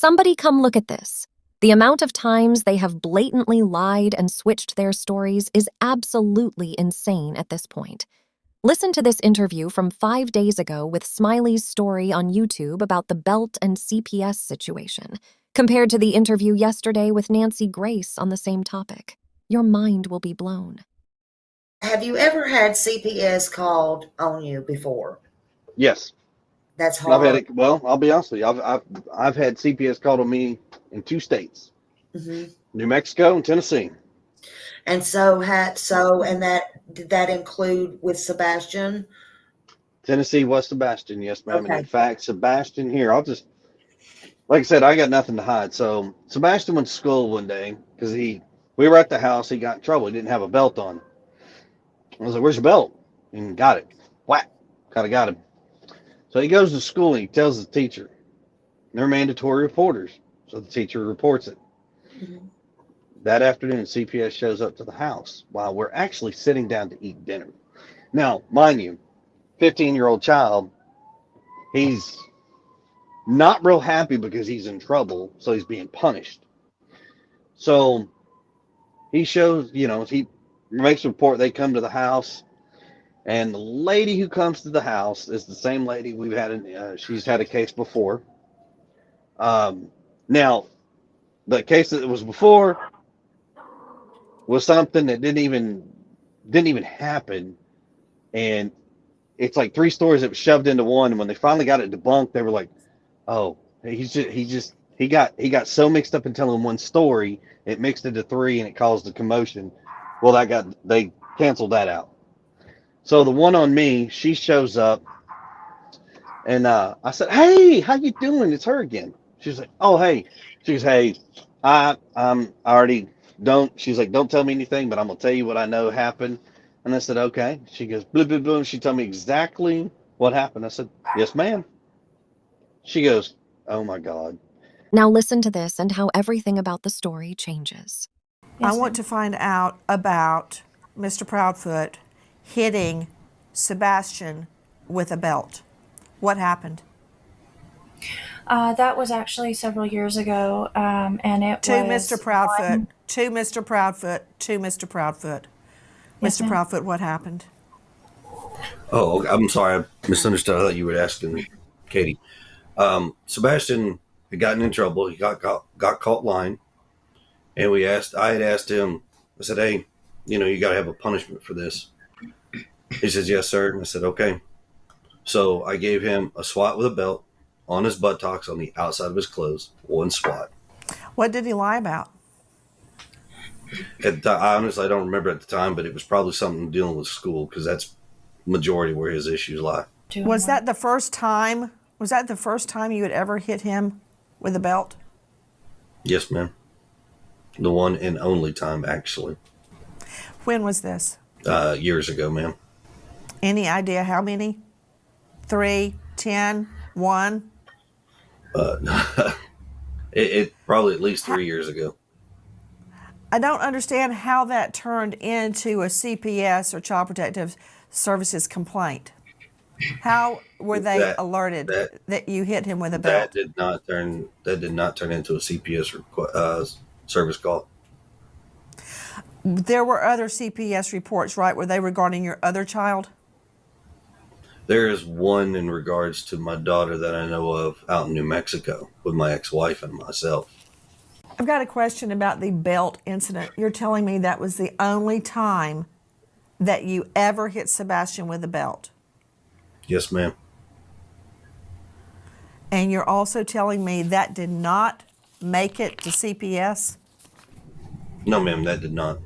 Somebody come look at this. The amount of times they have blatantly lied and switched their stories is absolutely insane at this point. Listen to this interview from 5 days ago with Smiley's story on YouTube about the belt and CPS situation, compared to the interview yesterday with Nancy Grace on the same topic. Your mind will be blown. Have you ever had CPS called on you before? Yes. That's I've had hard. it. Well, I'll be honest with you. I've had CPS called on me in 2 states, New Mexico and Tennessee. And and did that include with Sebastian? Tennessee was Sebastian, yes, ma'am. And in Okay. fact, Sebastian here, like I said, I got nothing to hide. So Sebastian went to school one day because we were at the house. He got in trouble. He didn't have a belt on. I was like, "Where's your belt?" And got it. Whack. Kind of got him. So he goes to school and he tells the teacher. They're mandatory reporters. So the teacher reports it. Mhm. That afternoon, CPS shows up to the house while we're actually sitting down to eat dinner. Now, mind you, 15-year-old child, he's not real happy because he's in trouble, so he's being punished. So he shows, he makes a report. They come to the house, and the lady who comes to the house is the same lady we've had. She's had a case before. Now, the case that was before was something that didn't even happen, and it's like 3 stories that were shoved into one. And when they finally got it debunked, they were like, "Oh, he got so mixed up in telling one story, it mixed into 3, and it caused a commotion." Well, they canceled that out. So the one on me, she shows up, and I said, "Hey, how you doing?" It's her again. She's like, "Oh, hey." She goes, "Hey, I already don't." She's like, "Don't tell me anything, but I'm gonna tell you what I know happened." And I said, "Okay." She goes, "Blah blah blah." She told me exactly what happened. I said, "Yes, ma'am." She goes, "Oh my God." Now listen to this and how everything about the story changes. I want to find out about Mr. Proudfoot hitting Sebastian with a belt. What happened? That was actually several years ago, and it To was Mr. Proudfoot, to Mr. Proudfoot, to Mr. Proudfoot. Yes, Mr. ma'am. Proudfoot, what happened? Oh, I'm sorry. I misunderstood. I thought you were asking Katie. Sebastian had gotten in trouble. He got caught lying. And I had asked him, I said, "Hey, you got to have a punishment for this." He says, "Yes, sir." And I said, "Okay." So I gave him a swat with a belt on his buttocks on the outside of his clothes. One swat. What did he lie about? I honestly, I don't remember at the time, but it was probably something dealing with school because that's majority where his issues lie. Was that the first time? Was that the first time you had ever hit him with a belt? Yes, ma'am. The one and only time, actually. When was this? Years ago, ma'am. Any idea how many? 3, 10, 1? It probably at least 3 years ago. I don't understand how that turned into a CPS or Child Protective Services complaint. How were they alerted that you hit him with a belt? That did not turn into a CPS service call. There were other CPS reports, right? Were they regarding your other child? There is one in regards to my daughter that I know of out in New Mexico with my ex-wife and myself. I've got a question about the belt incident. You're telling me that was the only time that you ever hit Sebastian with a belt? Yes, ma'am. And you're also telling me that did not make it to CPS? No, ma'am, that did not.